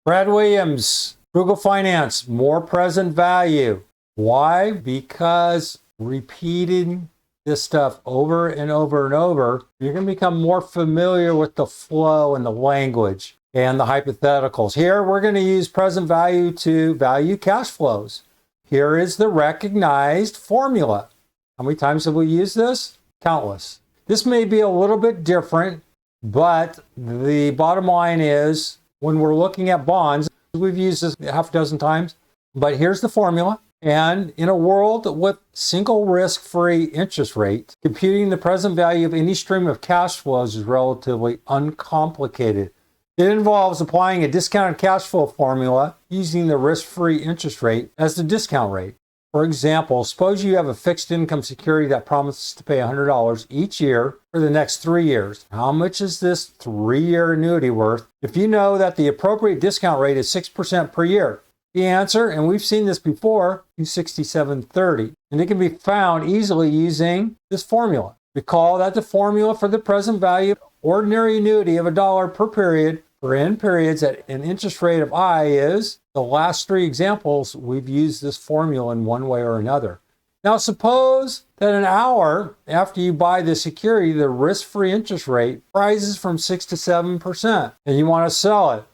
Brad Williams, Frugal Finance, more present value. Why? Because repeating this stuff over and over and over, you're going to become more familiar with the flow and the language and the hypotheticals. Here, we're going to use present value to value cash flows. Here is the recognized formula. How many times have we used this? Countless. This may be a little bit different, but the bottom line is when we're looking at bonds, we've used this half a dozen times, but here's the formula. And in a world with single risk-free interest rate, computing the present value of any stream of cash flows is relatively uncomplicated. It involves applying a discounted cash flow formula using the risk-free interest rate as the discount rate. For example, suppose you have a fixed income security that promises to pay $100 each year for the next 3 years. How much is this 3-year annuity worth if you know that the appropriate discount rate is 6% per year? The answer, and we've seen this before, is $267.30. And it can be found easily using this formula. Recall that the formula for the present value of ordinary annuity of $1 per period for n periods at an interest rate of I is, the last 3 examples, we've used this formula in one way or another. Now suppose that an hour after you buy the security, the risk-free interest rate rises from 6 to 7%, and you want to sell it.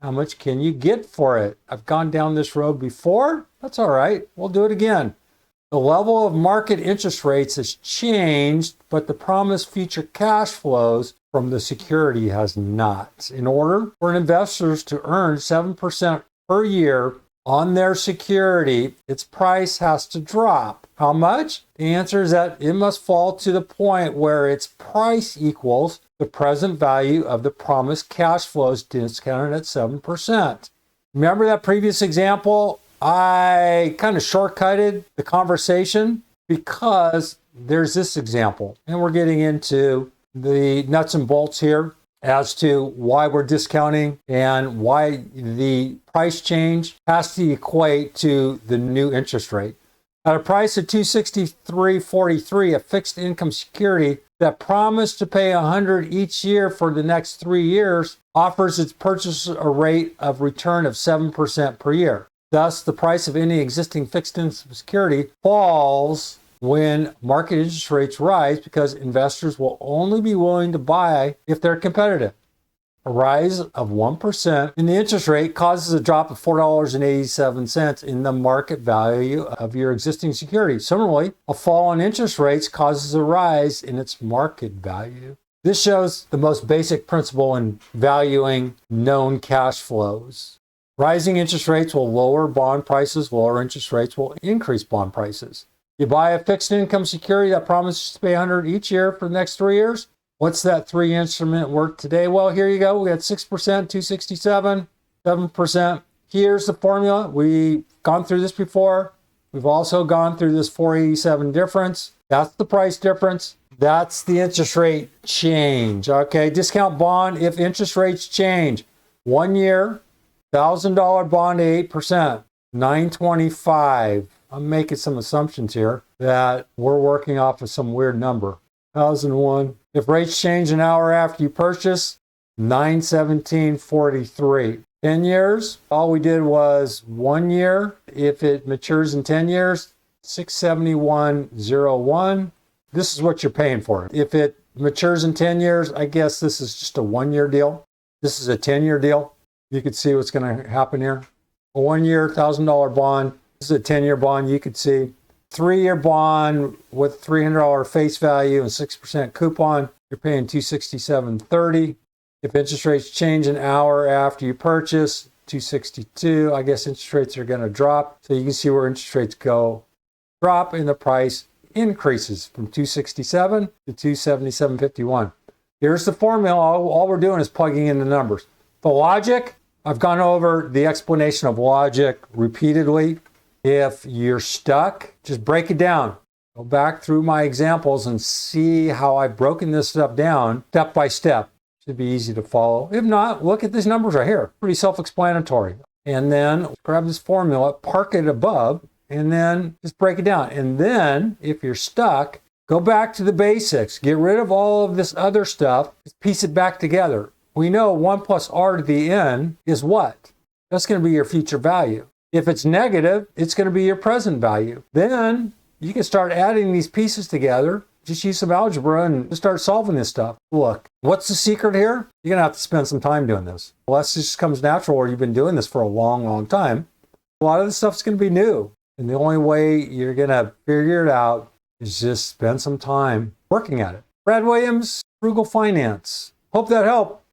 How much can you get for it? I've gone down this road before. That's all right. We'll do it again. The level of market interest rates has changed, but the promised future cash flows from the security has not. In order for investors to earn 7% per year on their security, its price has to drop. How much? The answer is that it must fall to the point where its price equals the present value of the promised cash flows discounted at 7%. Remember that previous example? I kind of shortcutted the conversation because there's this example, and we're getting into the nuts and bolts here as to why we're discounting and why the price change has to equate to the new interest rate. At a price of $263.43, a fixed income security that promised to pay $100 each year for the next 3 years offers its purchaser a rate of return of 7% per year. Thus, the price of any existing fixed income security falls when market interest rates rise because investors will only be willing to buy if they're competitive. A rise of 1% in the interest rate causes a drop of $4.87 in the market value of your existing security. Similarly, a fall in interest rates causes a rise in its market value. This shows the most basic principle in valuing known cash flows. Rising interest rates will lower bond prices, lower interest rates will increase bond prices. You buy a fixed income security that promises to pay $100 each year for the next 3 years. What's that 3 instrument worth today? Well, here you go. We got 6%, $267, 7%. Here's the formula. We've gone through this before. We've also gone through this $487 difference. That's the price difference. That's the interest rate change. Okay, discount bond if interest rates change. 1 year, $1,000 bond to 8%, $925. I'm making some assumptions here that we're working off of some weird number. 1,001. If rates change an hour after you purchase, $917.43. 10 years, all we did was 1 year. If it matures in 10 years, $671.01. This is what you're paying for it. If it matures in 10 years, I guess this is just a 1-year deal. This is a 10-year deal. You could see what's going to happen here. A 1-year, $1,000 bond. This is a 10-year bond. You could see 3-year bond with $300 face value and 6% coupon. You're paying $267.30. If interest rates change an hour after you purchase, $262. I guess interest rates are going to drop. So you can see where interest rates go. Drop in the price increases from $267 to $277.51. Here's the formula. All we're doing is plugging in the numbers. The logic, I've gone over the explanation of logic repeatedly. If you're stuck, just break it down. Go back through my examples and see how I've broken this stuff down step by step. Should be easy to follow. If not, look at these numbers right here. Pretty self-explanatory. And then grab this formula, park it above, and then just break it down. And then, if you're stuck, go back to the basics. Get rid of all of this other stuff. Just piece it back together. We know 1 plus r to the n is what? That's going to be your future value. If it's negative, it's going to be your present value. Then you can start adding these pieces together. Just use some algebra and start solving this stuff. Look, what's the secret here? You're going to have to spend some time doing this. Unless this just comes natural or you've been doing this for a long, long time. A lot of this stuff's going to be new. And the only way you're going to figure it out is just spend some time working at it. Brad Williams, Frugal Finance. Hope that helped.